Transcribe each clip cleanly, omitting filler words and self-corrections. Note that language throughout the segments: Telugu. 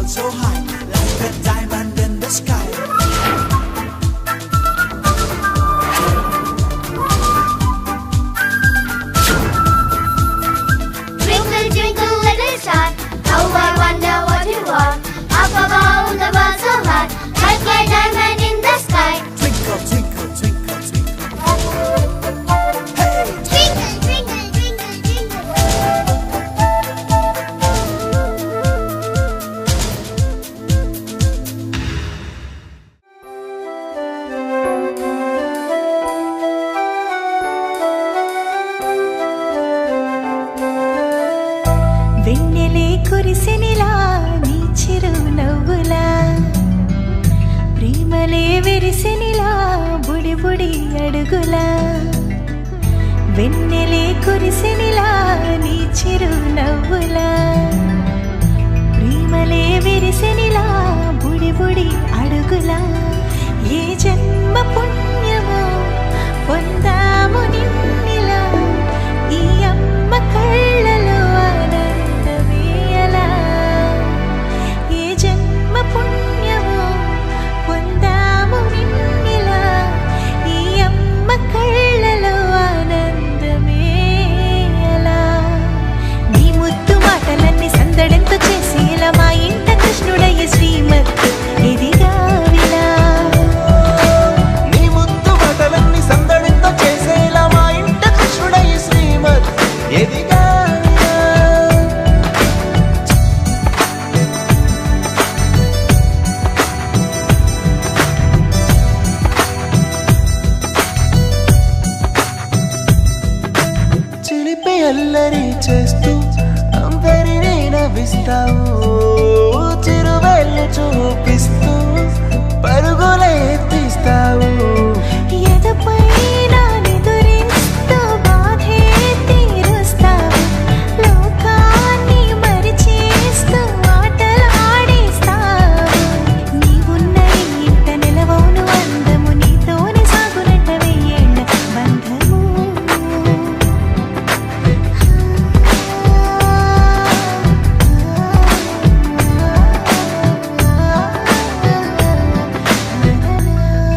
so high, like a diamond in the sky. Twinkle, twinkle, little star, how I wonder what you are. Up above the world so high, like a diamond in the sky. Twinkle, twinkle, twinkle, twinkle. Hey! Twinkle, twinkle, twinkle, twinkle. వెన్నెలే కురిసినిలా నీ చిరు నవ్వులా ప్రేమలే విరిసినిలా బుడి బుడి అడుగులా వెన్నెలే కురిసినిలా నీ చిరు నవ్వులా ప్రేమలే విరిసినిలా బుడి బుడి అడుగులా ఏ జన్మ పుణ్యమో పొందాము నిన్నిలా ఈ అమ్మ కళ్ళలో ఆనందమేయలా ఏ జన్మ పుణ్యమో పొందాము నిన్నిలా ఈ అమ్మ కళ్ళలో ఆనందమేయలా నీ ముద్దు మాటలన్నీ సందడెంతో చేసేలా మా ఇంట కృష్ణుడయ్య శ్రీమత్ ఎదిగావిలా నీ ముద్దు మాటలన్నీ సందడితో చేసేలా మా ఇంట కృష్ణుడయ్య శ్రీమత్ ఎదిగా చిలిపి అల్లరి చేస్తూ అందరినీ నవ్విస్తావు చిరువెళ్ళు చూపిస్తూ పరుగులే తీస్తావు ఎదపై నానెదురిస్తూ బాధే తీరుస్తావు లోకాన్ని మరిచేస్తూ ఆటలాడేస్తావు నీవున్న ఇంట నిలవవును అందము నీతోనే సాగునట్ట వెయ్యేళ్ళ బంధము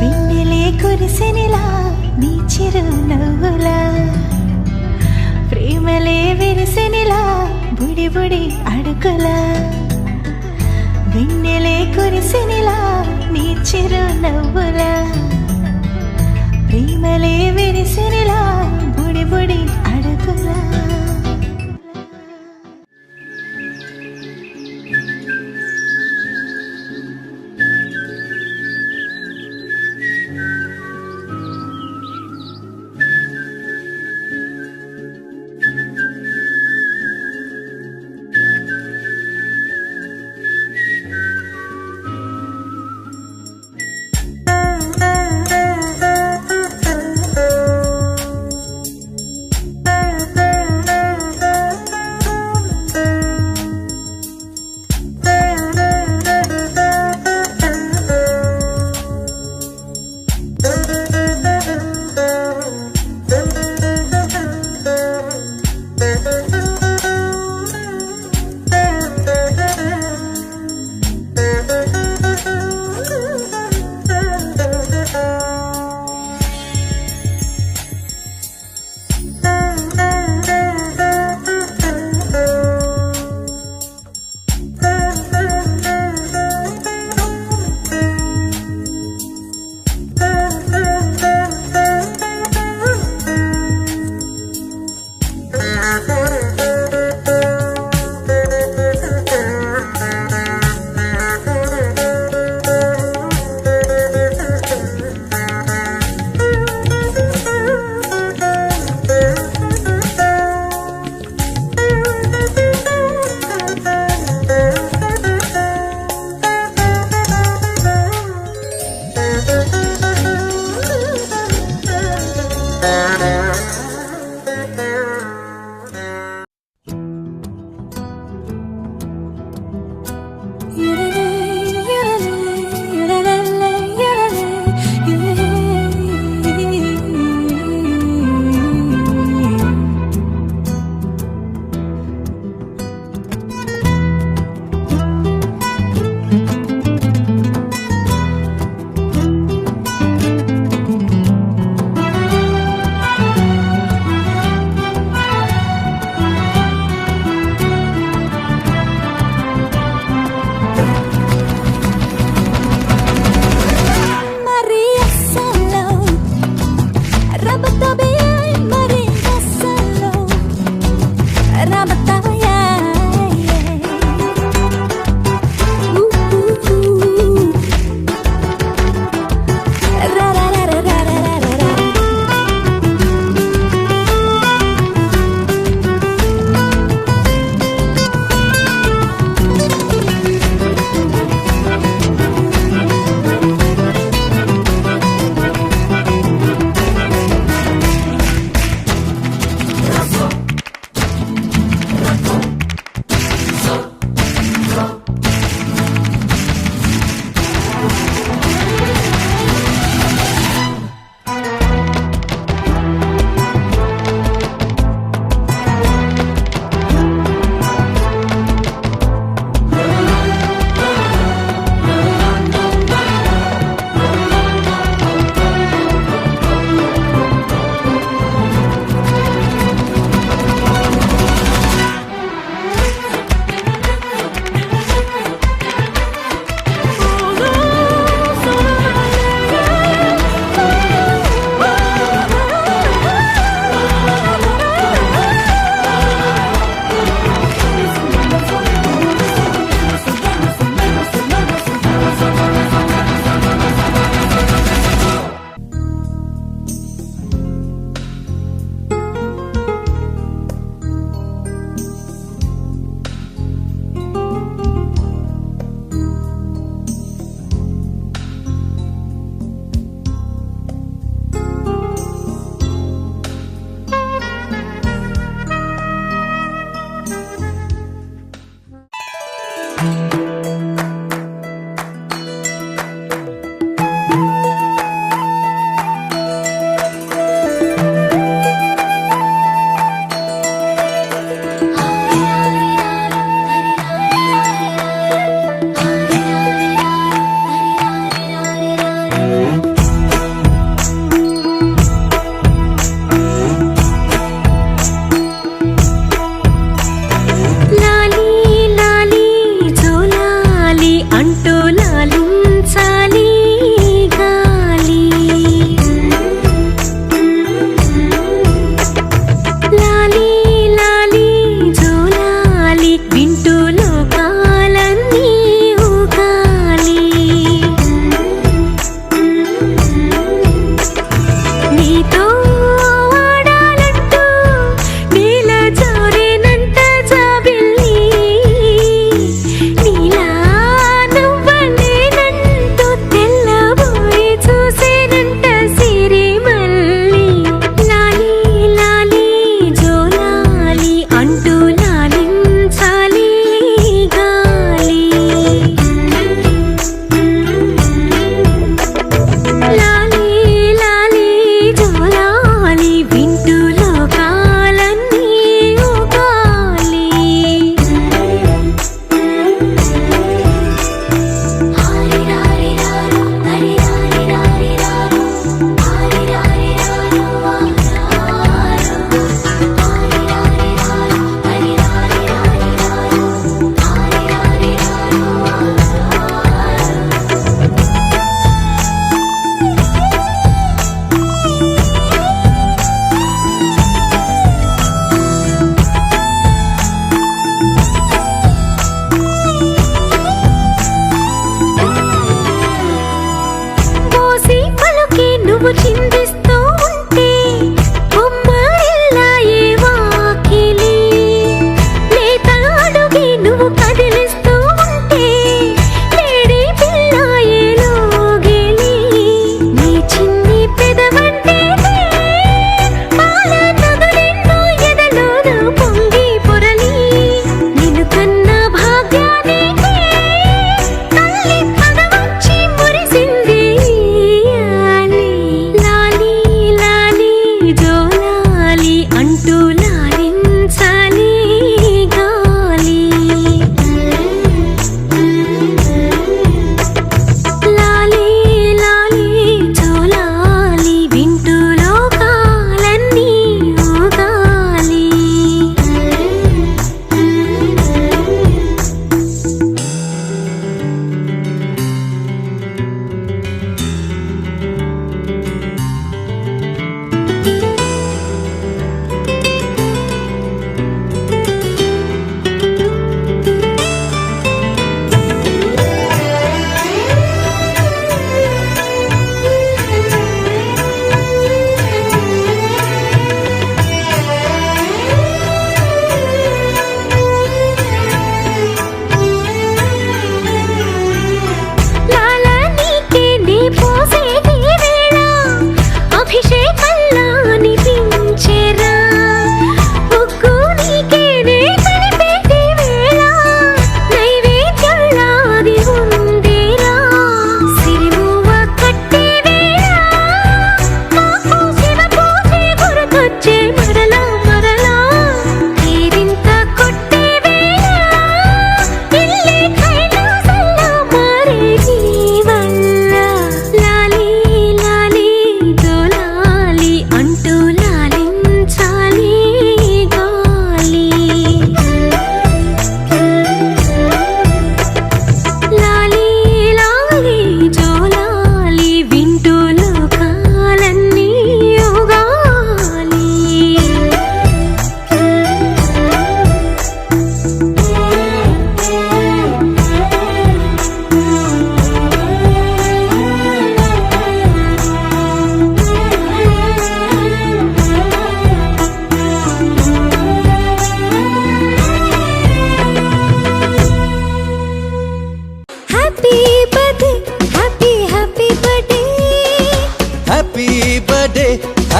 వెన్నెలే కురిసినిలా నీ చిరు నవ్వులా ప్రేమలే విరిసినిలా బుడి బుడి అడుగులా వెన్నెలే కురిసినిలా నీ చిరు నవ్వులా ప్రేమలే విరిసినిలా బుడి బుడి అడుగులా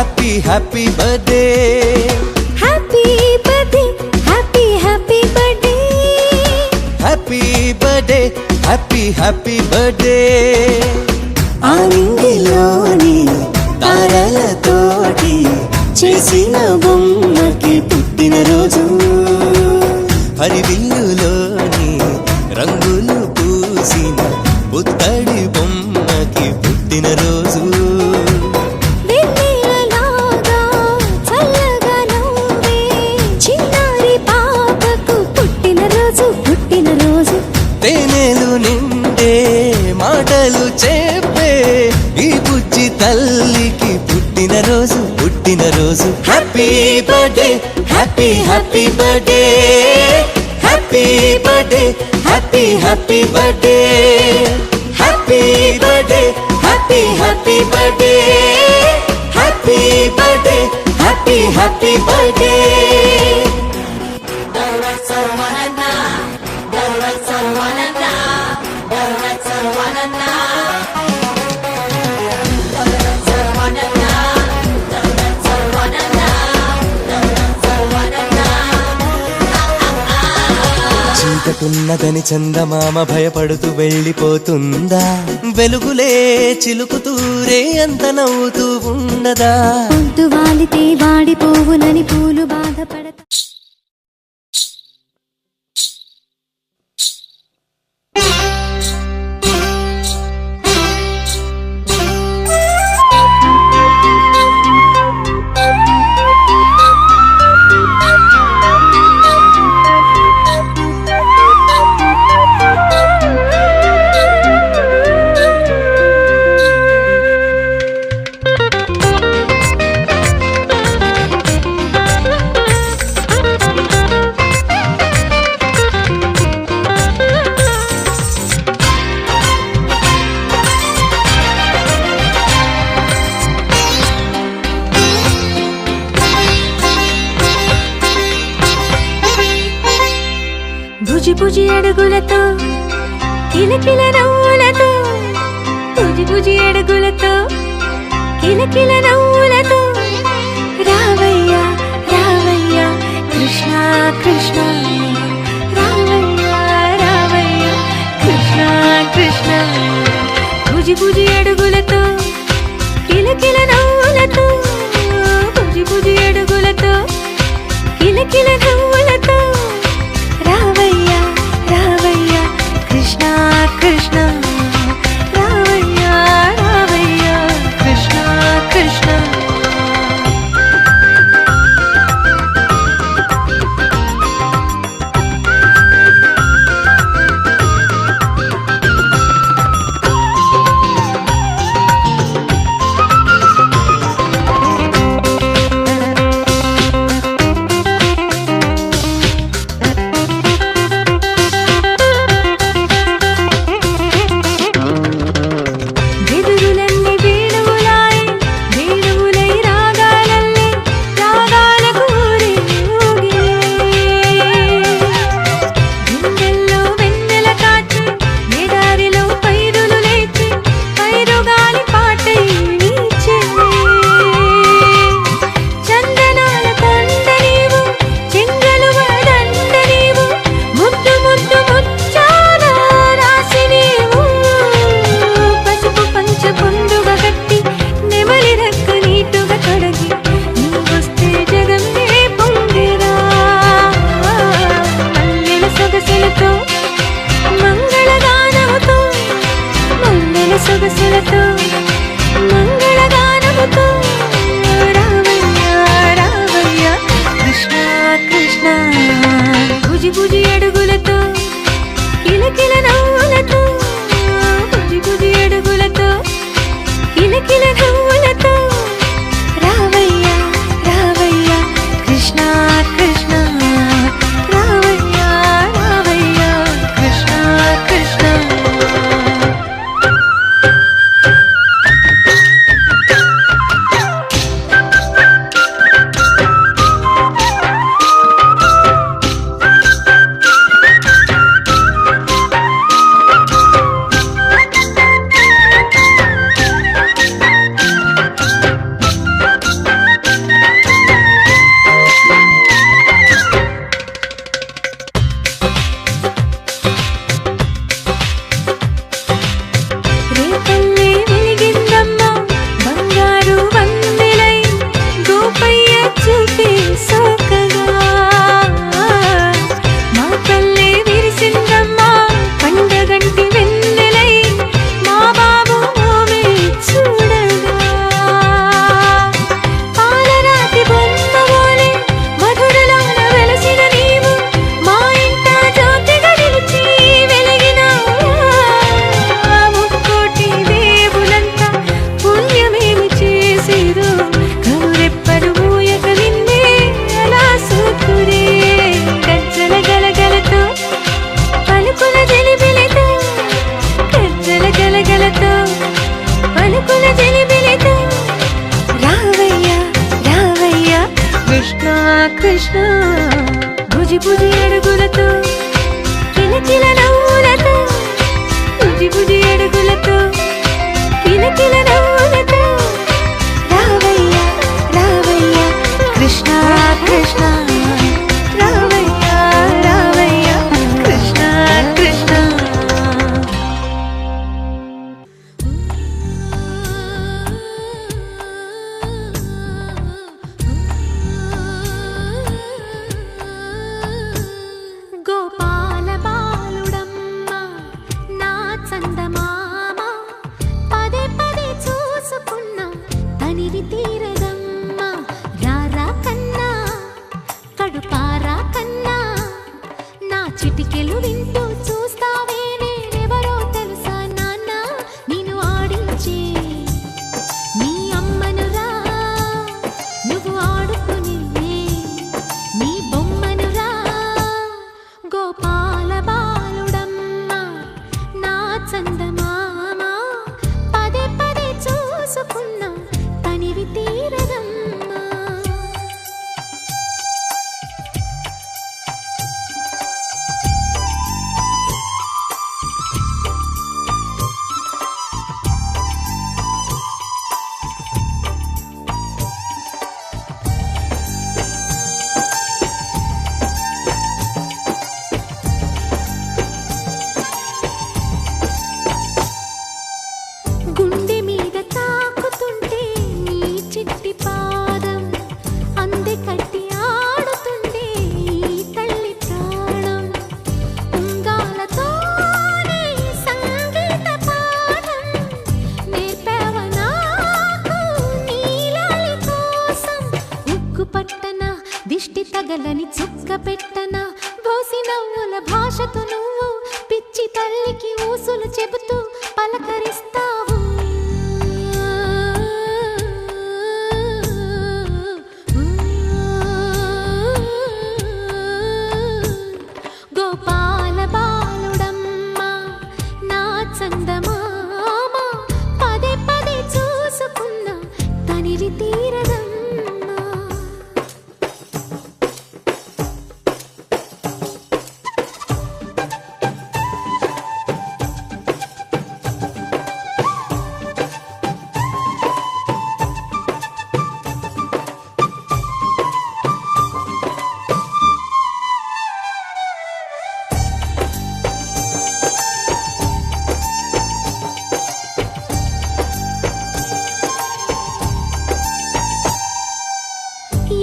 happy happy birthday happy birthday happy happy birthday happy birthday happy happy birthday ఆనందిలోని తారలతోటి చేసిన బొమ్మకి పుట్టినరోజు హరివిల్లులోని రంగులు పూసిన పుత్తడి బొమ్మకి పుట్టినరోజు వెన్నెలలాగా చల్లగా నవ్వే చిన్నారి పాపకు పుట్టినరోజు పుట్టినరోజు తేనెలు నిండే మాటలు చెప్పే ఈ బుజ్జి తల్లికి పుట్టినరోజు పుట్టినరోజు happy birthday happy happy birthday happy birthday happy happy birthday happy birthday happy happy birthday happy birthday happy happy birthday చీకటున్నదని చందమామ భయపడుతూ వెళ్ళిపోతుందా వెలుగులే చిలుకుతూరే అంత నవ్వుతూ ఉండదా పొద్దు వాలితే వాడిపోవునని పూలు బాధపడతా బుజి బుజి అడుగులతో కిలకిల నవ్వులతో బుజి బుజి అడుగులతో కిలకిల నవ్వులతో రావయ్య రావయ్య కృష్ణ కృష్ణ రావయ్య రావయ్య కృష్ణ కృష్ణ బుజి బుజి అడుగులతో కిలకిల నవ్వులతో బుజి బుజి అడుగులతో కిలకిల నవ్వులతో రావయ్య రావయ్య కృష్ణ కృష్ణ రావయ్య రావయ్య కృష్ణ కృష్ణ వెదురులన్నీ వేణువులాయ్ వేణువులై రాగాలల్లే రాగాలకు ఊరేగిలే గుండెల్లో వెన్నెల కాచి ఎడారిలో పైరులు లేచి పైరుగాలి పాటై వీచెలే చందనాల కొండ నీవు చెంగలువ దండ నీవు ముద్దు ముద్దు ముచ్చాల రాసి నీవు పసుపు పంచ పొందుగ కట్టి నెమలి రెక్క నీటుగా కడగి నీవొస్తే జగమే పొంగిరా మల్లెల సొగసులతో మంగళగానముతో మల్లెల సొగసులతో మంగళగానముతో రావయ్య రావయ్య కృష్ణ కృష్ణ బుజి బుజి అడుగులతో కిలకిల నవ్వులతో బుజి బుజి అడుగులతో కిలకిల నవ్వులతో రావయ్య రావయ్య కృష్ణ కృష్ణ రావయ్య రావయ్య కృష్ణ కృష్ణ చందమామ పదే పదే చూసుకున్నా తనివి తీరదమ్మా రారా కన్నా కడుపారా కన్నా నా చిటికెలు వింటూ చూస్తావే నేనెవరో తెలుసా నాన్న నేను ఆడించే నీ అమ్మనురా నువ్వు ఆడుకునే నీ బొమ్మనురా గోపాల బాలుడమ్మ నా చందమామ పదే పదే చూసుకున్నా తనివి తీరదమ్మా గుండె మీద తాకుతుంటే నీ చిట్టి పాదం అంది కట్టి ఆడుతుండే ఈ తల్లి ప్రాణం ఉంగాలతోనే సంగీత పాఠం నేర్పావ నాకు నీలాలి కోసం ఉక్కు పట్టన దిష్టి తగలని చుక్క పెట్టన బోసి నవ్వుల భాషతో నువ్వు పిచ్చి తల్లికి ఊసులు చెబుతూ పలకరిస్తావు గోపాల బాలుడమ్మ నా చందమామ పదే పదే చూసుకున్నా తనివి తీరదమ్మా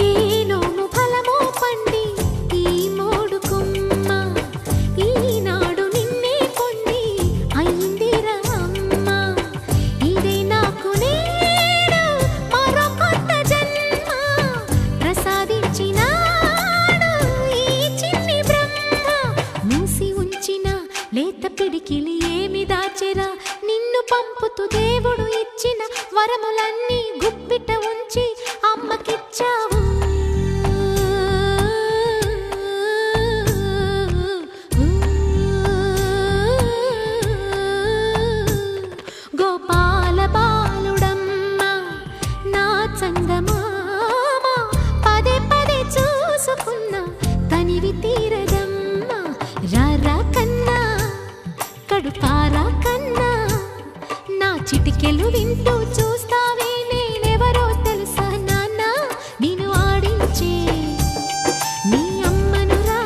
ఏనోము ఫలమో పండి ఈ మోడు కొమ్మ ఈనాడు నిన్నే పొంది అయిందిరా అమ్మ ఇదే నాకు నేడు మరో కొత్త జన్మ ప్రసాదించినాడు ఈ చిన్ని బ్రహ్మ మూసి ఉంచిన లేత పిడికిలి ఏమి దాచెరా నిన్ను పంపుతూ దేవుడు ఇచ్చిన వరములన్నీ గుప్పిట ఉంచి అమ్మకిచ్చావు గోపాల బాలుడమ్మ నా చందమామ పదే పదే చూసుకున్నా తనివి తీరదమ్మా రారా కన్నా కడుపారా కన్నా నా చిటికెలు వింటూ చూస్తావే నేనెవరో తెలుసా నాన్న నేను ఆడించే నీ అమ్మనురా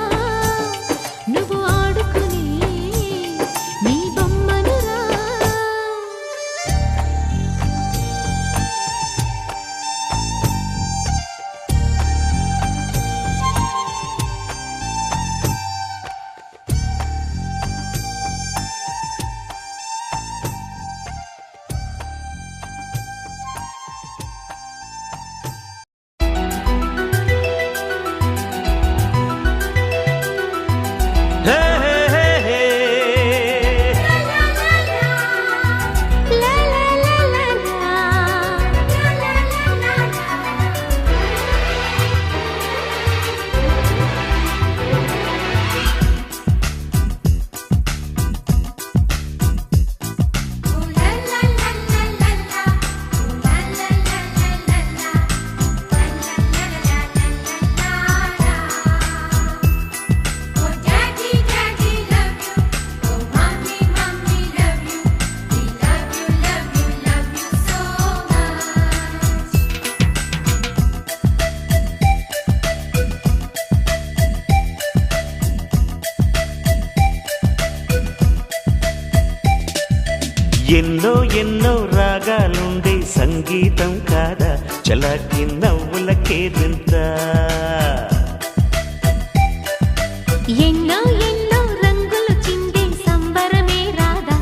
నువ్వు ఆడుకునే నీ బొమ్మనురా ఎన్నో ఎన్నో రాగాలుండే సంగీతం కాదా చలాకి నవ్వులకే వింత ఎన్నో ఎన్నో రంగులు చిందే సంబరమే రాదా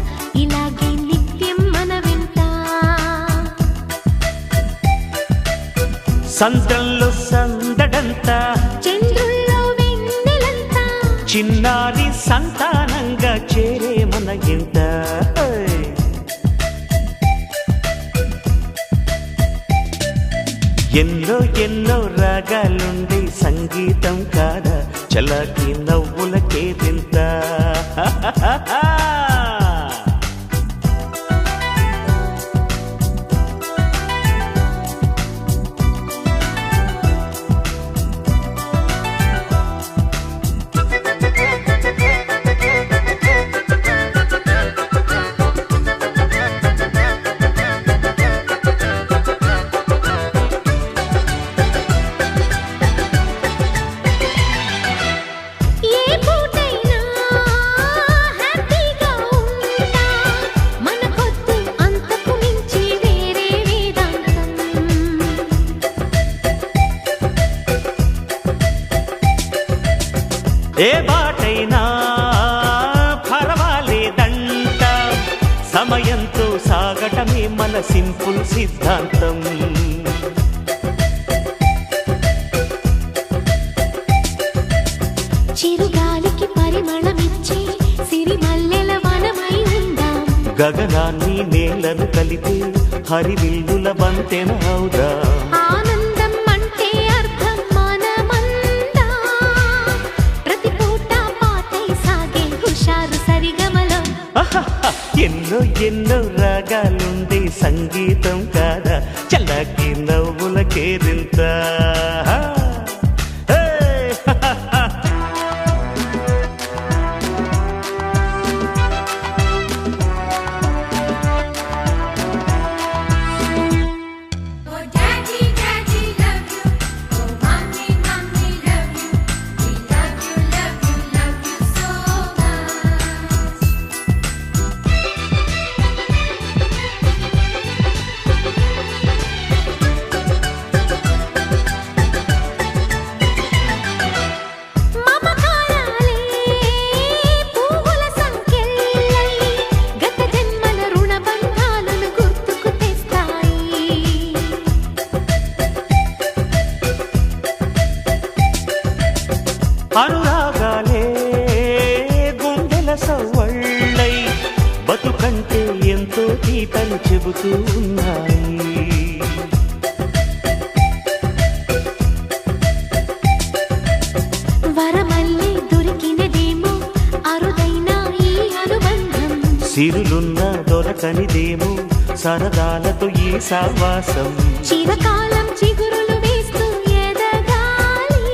సంద్రంలో సందడంతా చంద్రుల్లో వెన్నెలంతా చిన్నారి సంతానంగా చేరే మన ఇంట ఎన్నో ఎన్నో రాగాలుండి సంగీతం కాదా చలాకి నవ్వులకే తింత ఏ బాటైనా పర్వాలేదంట సమయంతో సాగటమే మన సింపుల్ సిద్ధాంతం చిరుగాలికి పరిమళమిచ్చే సిరిమల్లెల వనమై ఉందాం గగనాన్ని నేలను కలిపే హరివిల్లుల బంతెన అవుదాం ఆనందం అంటే అర్థం మనమందా ప్రతి పూట పాతై సాగే హుషారు సరిగమలో ఎన్నో ఎన్నో రాగాలుండే సంగీతం కాదా చల్లకి నవ్వులకేరింత అనురాగాలే గుండెల సవ్వళ్ళై బతుకంటే ఎంతో తీపని చెబుతూ ఉన్నాయి వరమల్లి దొరికినదేమో అరుదైన ఈ అనుబంధం సిరులున్న దొరకనిదేమో సరదాలతో ఈ సావాసం చిరకాలం చిగురులు వేస్తూ ఎదగాలి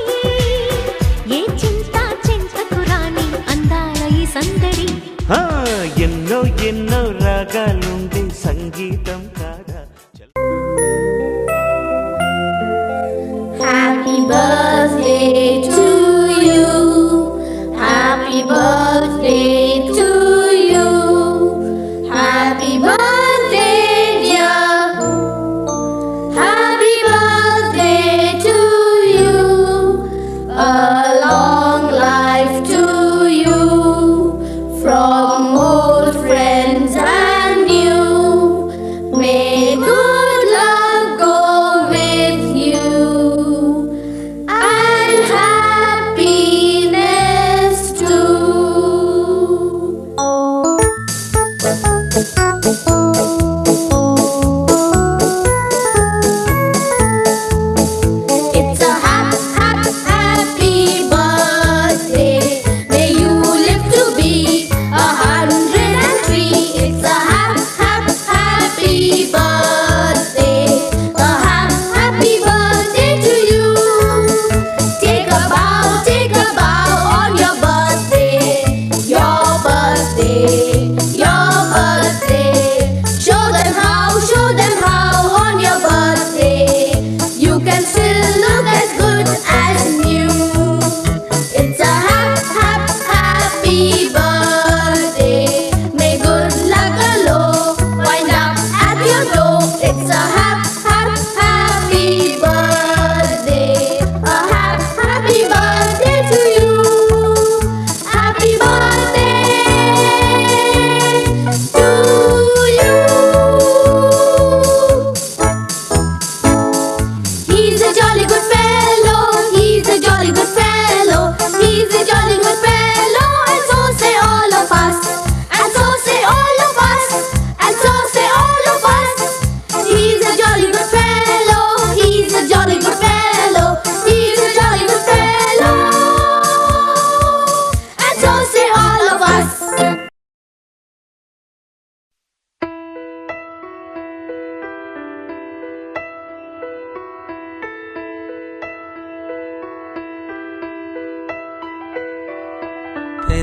ఏ చింత చింతకు రాని అందాల ఈ సందడి ఎన్నో ఎన్నో రాగాలుండే సంగీతం కాదా Happy birthday to you. Happy birthday to you. Happy birthday, dear. Happy birthday to you. A long life to you. From old friends and new. May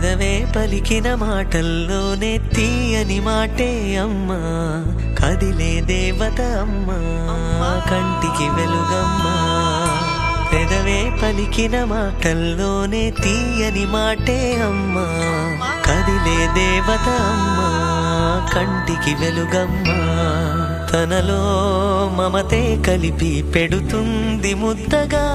పెదవే పలికిన మాటల్లోనే తీయని మాటే అమ్మా కదిలే దేవత అమ్మా కంటికి వెలుగమ్మా పెదవే పలికిన మాటల్లోనే తీయని మాటే అమ్మా కదిలే దేవత అమ్మా కంటికి వెలుగమ్మా తనలో మమతే కలిపి పెడుతుంది ముద్దగా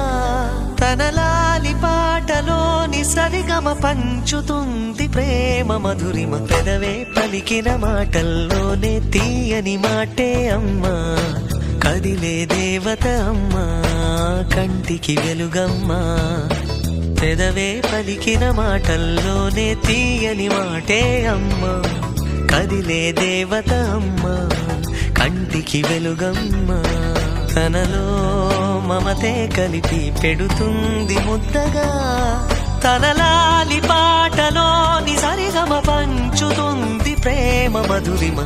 తనలాలి పాటలోని సరిగమ పంచుతుంది ప్రేమ మధురిమ పెదవే పలికిన మాటల్లోనే తీయని మాటే అమ్మా కదిలే దేవత అమ్మా కంటికి వెలుగమ్మా పెదవే పలికిన మాటల్లోనే తీయని మాటే అమ్మా కదిలే దేవత అమ్మా కంటికి వెలుగమ్మా తనలో మమతే కలిపి పెడుతుంది ముద్దగా తనలాలి పాటలోని సరిగమ పంచుతుంది ప్రేమ మధురిమ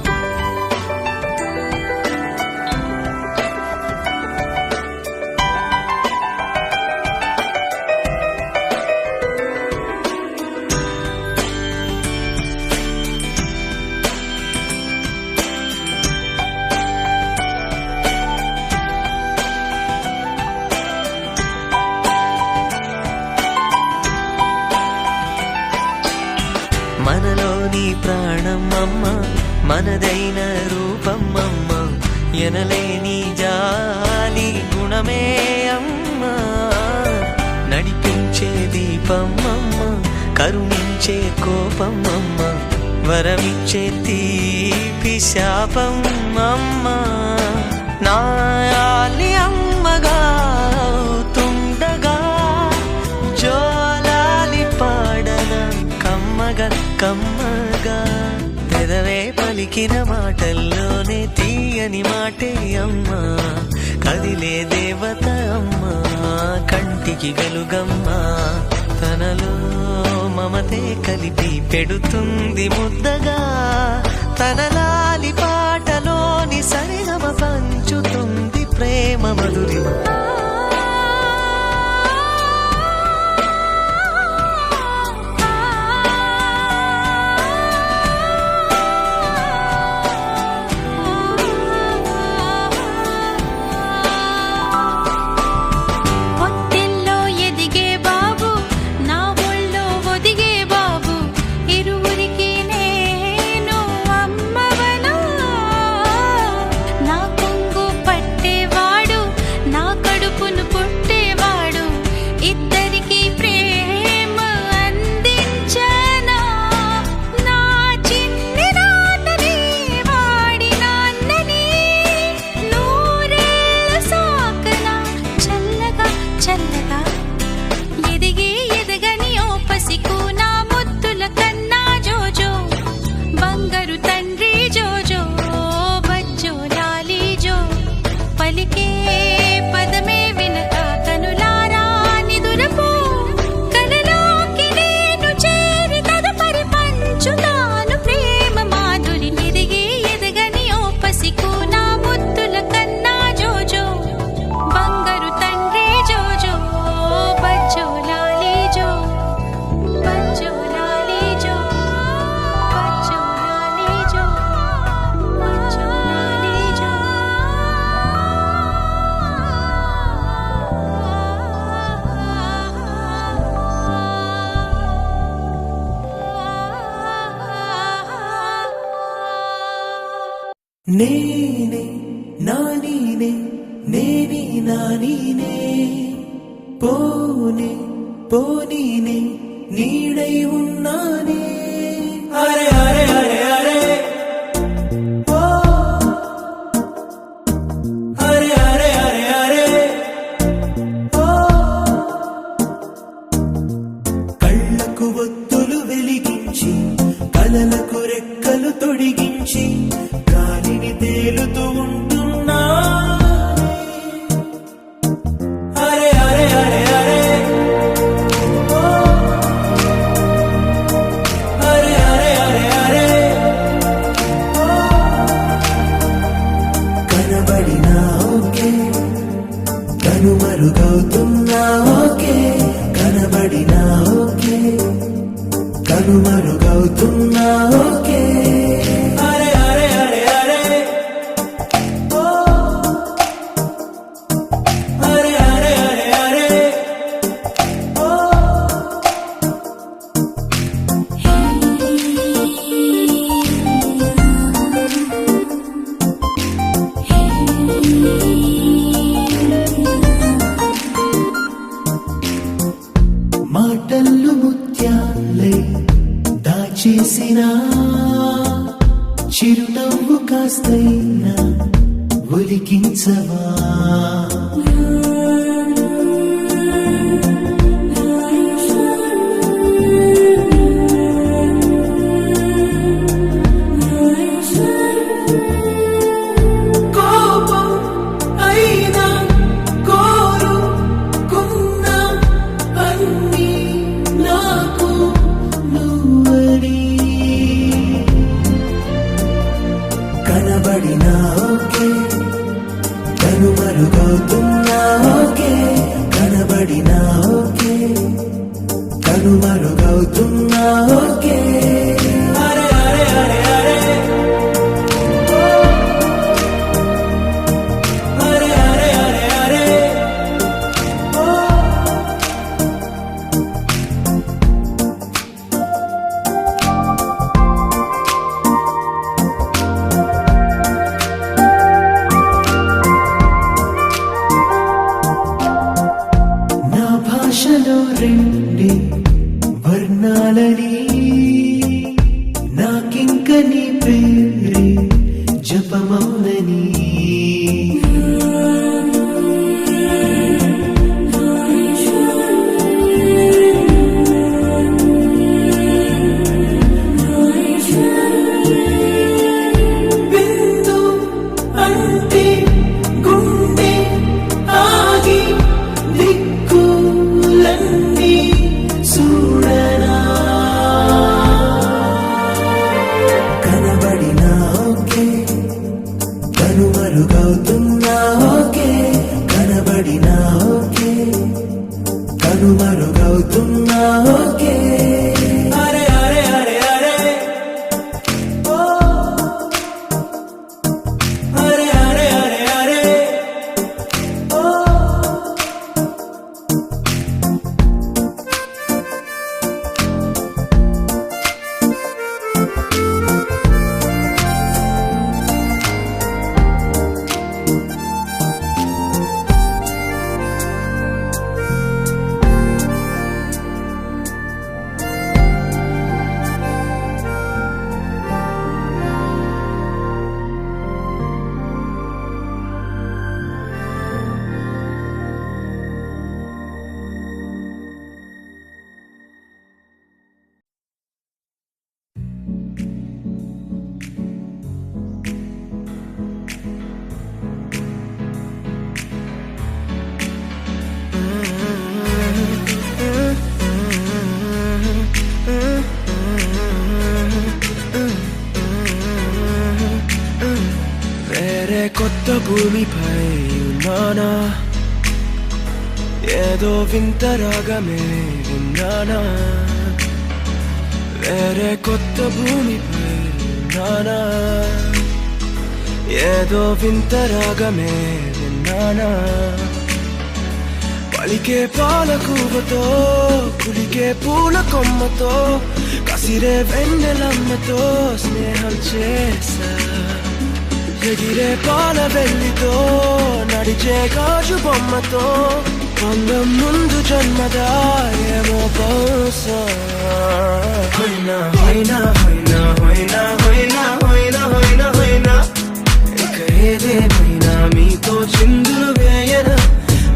మనలోని ప్రాణం అమ్మ మనదైన రూపం అమ్మ ఎనలేని జాలి గుణమే అమ్మ నడిపించే దీపం అమ్మ కరుణించే కోపం అమ్మ వరమిచ్చే తీపి శాపం అమ్మ నాయాలి అమ్మగా తుండగా జోలాలి పాడన కమ్మగా కమ్మగా పెదవే పలికిన మాటల్లోనే తీయని మాటే అమ్మా కదిలే దేవత అమ్మా కంటికి వెలుగమ్మా తనలో మమతే కలిపి పెడుతుంది ముద్దగా తనలాలి పాటలోని సరిగమ పంచుతుంది ప్రేమ మధురిమ నేనే నానీనే నేనే నానీనే పోనే పోనీనే నీడై ఉన్నానే అరే అరే అరే అరే ఓ అరే అరే అరే అరే ఓ కళ్ళకు ఒత్తులు వెలిగించి కలలకు రెక్కలు తొడిగించి గాలిని తేలుతూ ఉంటున్నా అరే అరే అరే అరే ఓ అరే అరే అరే అరే ఓ కనబడినా ఓకే కనుమరుగవుతున్నా ఓకే కనబడినా ఓకే కనుమరుగవుతున్నా చిరునవ్వు కాస్తైనా ఒలికించవా కోపం అయినా కోరుకున్నా అన్నీ నాకు నువ్వని కనబడినా ఓకే కనుమరుగవుతున్నా ఓకే కనబడినా ఓకే కనుమరుగవుతున్నా ఓకే అరే అరే అరే అరే అరే అరే అరే అరే నా భాషలో రెండే వర్ణాలని నాకింక నీ పేరే జపమౌనని బిందు అంటే గుండె ఆగి దిక్కులన్నీ చూడనా కనబడినా ఓకే కనుమరుగవుతున్నా ఓకే కనబడినా ఓకే కనుమరుగవుతున్నా ఓకే అరే అరే అరే అరే ఓ అరే అరే అరే అరే ఓ వేరే కొత్త భూమిపై ఉన్నానా ఏదో వింత రాగమే విన్నానా వేరే కొత్త భూమిపై ఉన్నానా ఏదో వింత రాగమే విన్నానా పలికే పాలకూవతో కులికే పూల కొమ్మతో కసిరే వెన్నెలమ్మతో స్నేహం చేసా ఎగిరే పాల వెల్లితో నడిచే గాజు బొమ్మతో అందం ముందు జన్మదా ఏమో బహుశా హైనా హైనా హైనా హైనా హైనా హైనా హైనా హైనా ఇక ఏదేమైనా మీతో చిందులు వేయనా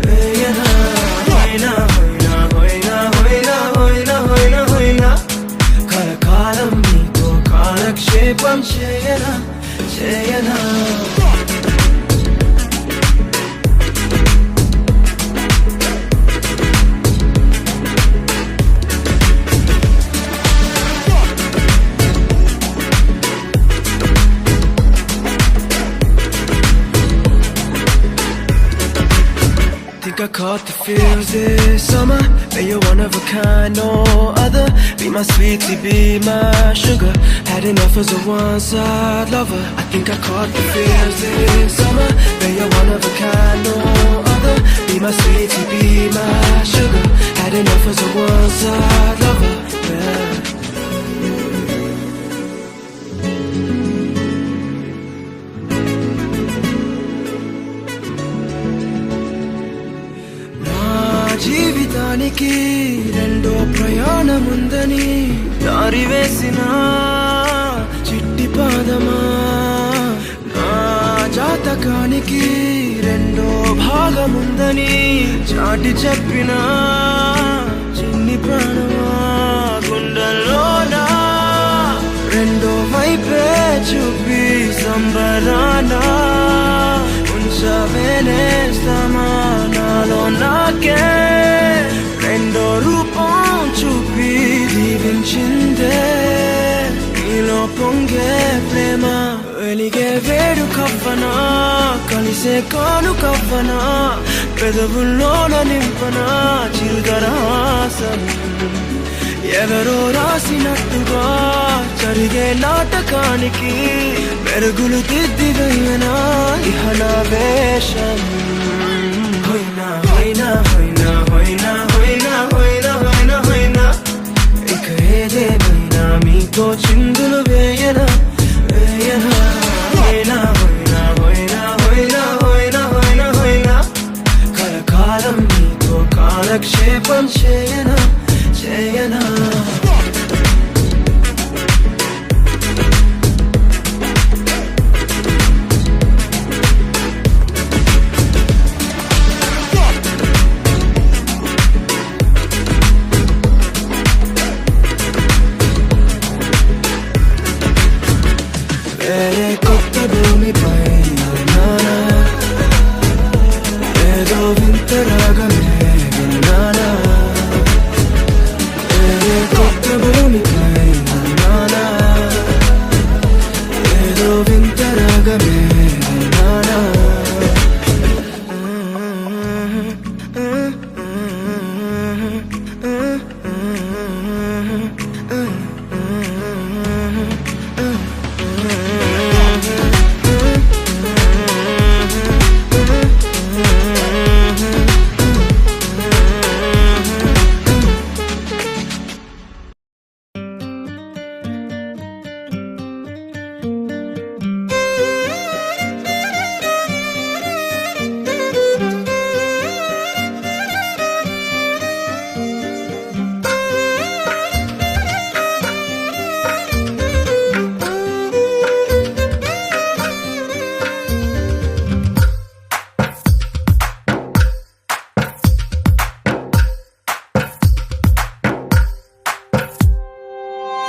వేయనా హైనా హైనా హైనా హైనా హైనా హైనా హైనా కలకాలం మీతో కాలక్షేపం చేయనా చేయనా Think I caught the feels this summer. But you're one of a kind, no other. Be my sweetie, be my sugar. Had enough as a one-side lover. I think I caught the feels this summer. But you're one of a kind, no other. Be my sweetie, be my sugar. Had enough as a one-side lover. Yeah. జీవితానికి రెండో ప్రయాణముందని దారి వేసిన చిట్టి పాదమా లోకానికి రెండో భాగముందని చాటి చెప్పిన చిన్ని ప్రాణమా గుండెల్లోనా రెండో వైపే చూపి సంబరాన ఉంచవేనే సమానాలో నాకే రెండో రూపం చూపి దీవించిందే నీలో పొంగే ప్రేమ వెలిగే వేడు కవ్వనా కలిసే కాను కవ్వనా పెదవుల్లోన నింపనా చిరుదరాసం ఎవరో రాసినట్టుగా జరిగే నాటకానికి మెరుగులు దిద్దిగయనా ఇహనా వేషం హోయినా హోయినా హోయినా హోయినా హోయినా హోయినా హోయినా హోయినా ఇక ఏదేమైనా మీతో చిందులు వేయనా వేయనా హోయినా హోయినా హోయినా హోయినా హోయినా హోయినా హోయినా కలకాలం మీతో కాలక్షేపం చేయనా చేయనా వేరే కొత్త భూమిపై నానా ఏదో వింత రాగమే విన్నానా వేరే కొత్త భూమిపై నానా ఏదో వింత రాగమే విన్నానా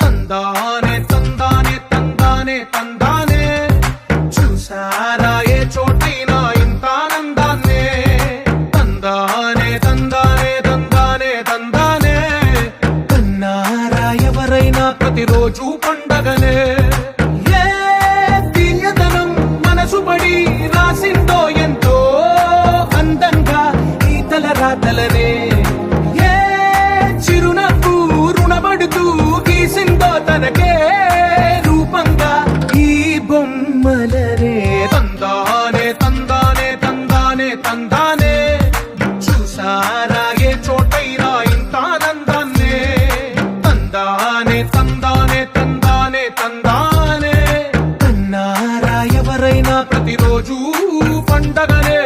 తందానే తందానే తందానే తందానే చూసారా ఏ చోటైనా ఇంత ఆనందాన్నే తందానే తందానే తందానే తందానే కన్నారా ఎవరైనా ప్రతిరోజు పండగనే ఏ తీయదనం మనసు పడి రాసిందో ఎంతో అందంగా ఈ తల రాతలనే ఏ చిరునవ్వు రుణపడుతూ గీసిందో తనకే రూపంగా ఈ బొమ్మలనే తందానే తందానే తందానే తందానే చూసారా ఏ చోటైనా ఇంత ఆనందాన్నే తందానే తందానే తందానే తందానే కన్నారా ఎవరైనా ప్రతిరోజు పండగనే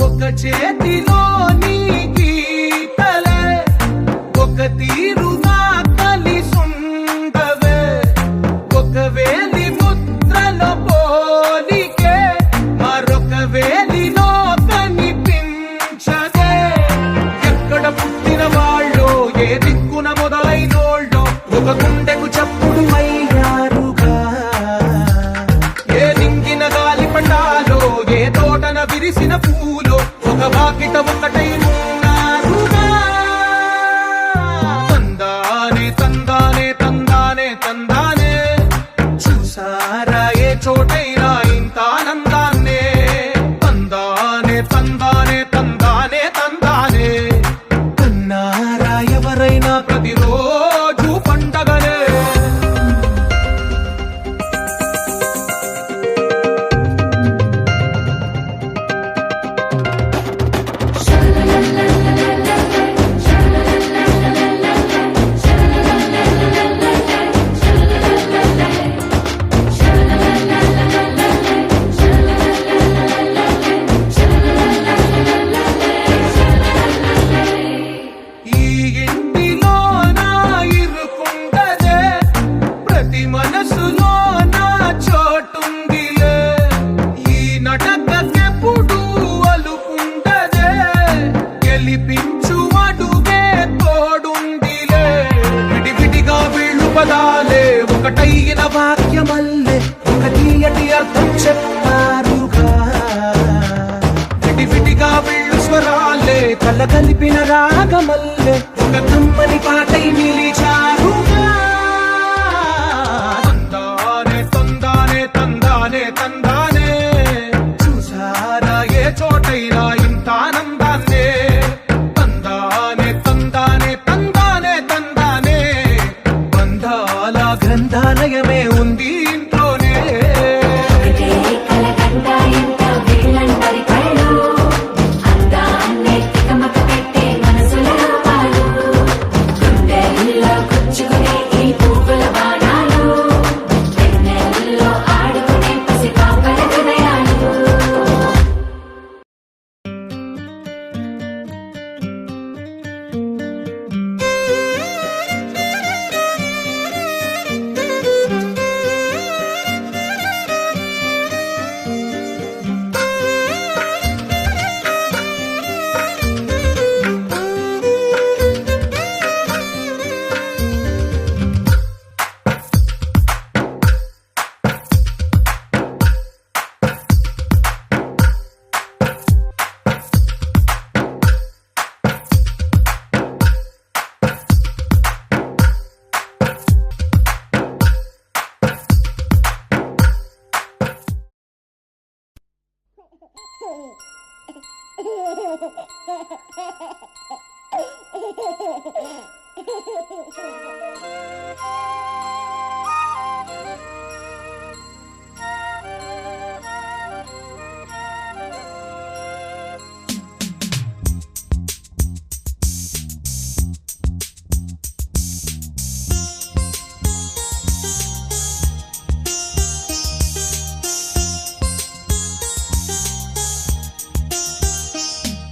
ఒక చేతిలో నీ గీతలే ఒక తీరుగా కలిసుండవే ఒక వేలి ముద్రలో పోలికే మరొక వేలిలో కనిపించదే ఎక్కడ పుట్టిన వాళ్ళో ఏ దిక్కున మొదలైనోళ్ళో ఒక గుండెకు చప్పుడు అయ్యారుగా ఏ దింగిన గాలి పండాలో ఏ తోటన విరిసిన పూలో ఒక వాకిట ఒకటై ఉన్నారుగా తందానే తందానే తందానే తందానే చూసారా ఏ చోటైనా ఇంత ఆనందాన్నే తందానే తందానే తందానే తందానే కన్నారా ఎవరైనా ప్రతిరోజు పండగనే la la la la వెలిగిన వాక్యమల్లే ఒక తీయటి అర్థం చెప్పారుగా విడివిడిగా వెళ్ళు స్వరాలే కళ్ళ కలిపిన రాగమల్లే ఒక కమ్మని పాటై నిలిచారుగా తందానే తందానే తందానే తందానే చూసారా ఏ చోటైనా ఇంత ఆనందాన్నే తందానే తందానే తందానే తందానే బంధాల గ్రంథాలయమే ఉంది ఇంట్లోనే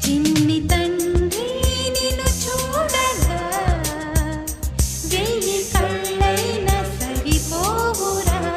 చిన్ని తండ్రి నిన్ను చూడగా వెయ్యి కళ్ళైన సరిపోవురా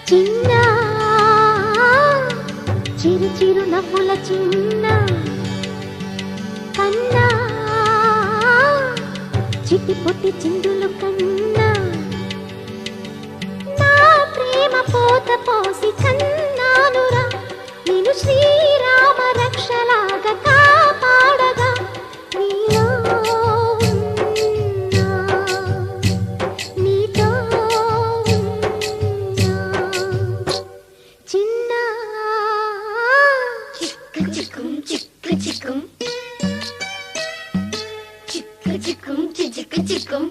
చిన్న చిరు చిరు నవ్వుల చిన్న కన్నా చిట్టి పొట్టి చిందులు కన్నా నా ప్రేమ పోత పోసి కన్నానురా నేను శ్రీరామ రక్షలాగా కాపాడగా నీలో ఉన్నా, నీతో ఉన్నా. చిన్న చిక్కు చిక్కుం చిక్కు చిక్కుం చిక్కు చిక్కుం చిక్కు చిక్కుం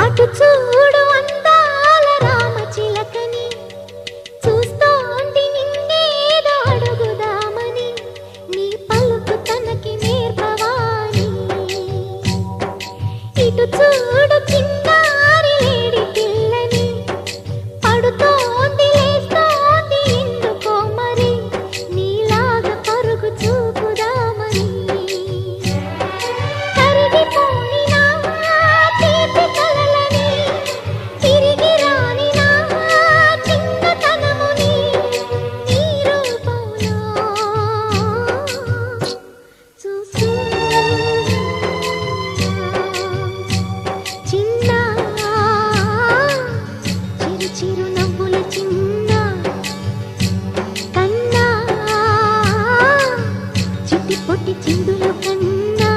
అటు చూడు అందాల రామచిలకని చూస్తోంది నిన్నేదో అడుగుదామని నీ పలుకు తనకి నేర్పవాని ఇటు చూడు చిన్నారి లేడి పిల్లని పడుతోంది లేస్తోంది ఎందుకో మరి నీలాగా పరుగు చూపుదామని కరిగిపోని నా తీపి కలలని తిరిగి రాని నా చిన్నతనముని నీ రూపంలో చూస్తున్నా. చిన్న చిరు చిరు నవ్వుల చిన్న కన్నా చిట్టి పొట్టి చిందులు కన్నా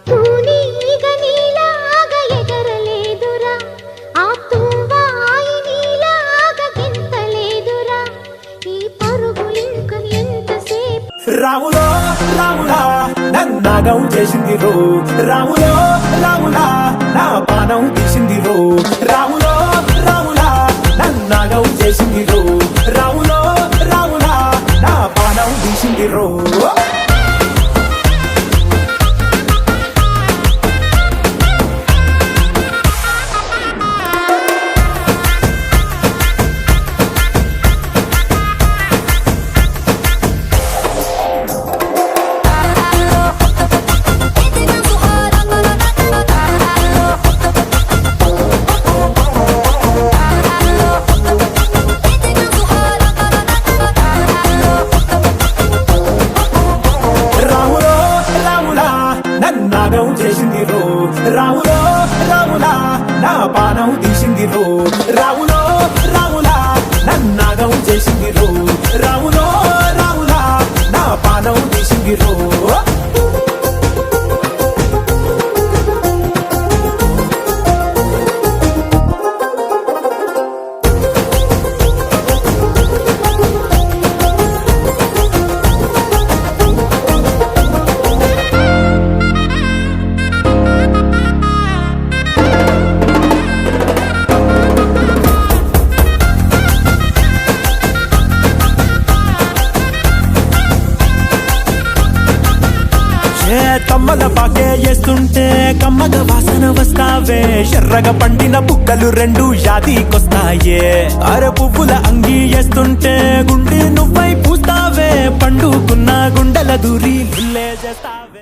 తూనీగ నీలాగా ఎగరలేదురా ఆ తువ్వాయి నీలాగా గెంతలేదురా ఈ పరుగు ఇంక ఎంతసేపు రాములో రాములా నన్నాగం చేసింది రో రాములో రాములా నా పానం తీసింది రో రాములో రాములా నన్నాగం చేసింది రో రాములో రాములా నా పానం తీసింది రో రాములో రాములా నన్నాగం చేసింది రో రాములో రాములా నా పానం తీసింది రో రాములో రాములా నన్నాగం చేసింది రో రాములో రాములా నా పానం తీసింది రో కమ్మల పాకే చేస్తుంటే కమ్మగ వాసన వస్తావే ఎర్రగా పండిన బుక్కలు రెండు యాదికొస్తాయే అర పువ్వుల అంగి వేస్తుంటే గుండె నువ్వై పూస్తావే పండుకున్న గుండెల దూరి చేస్తావే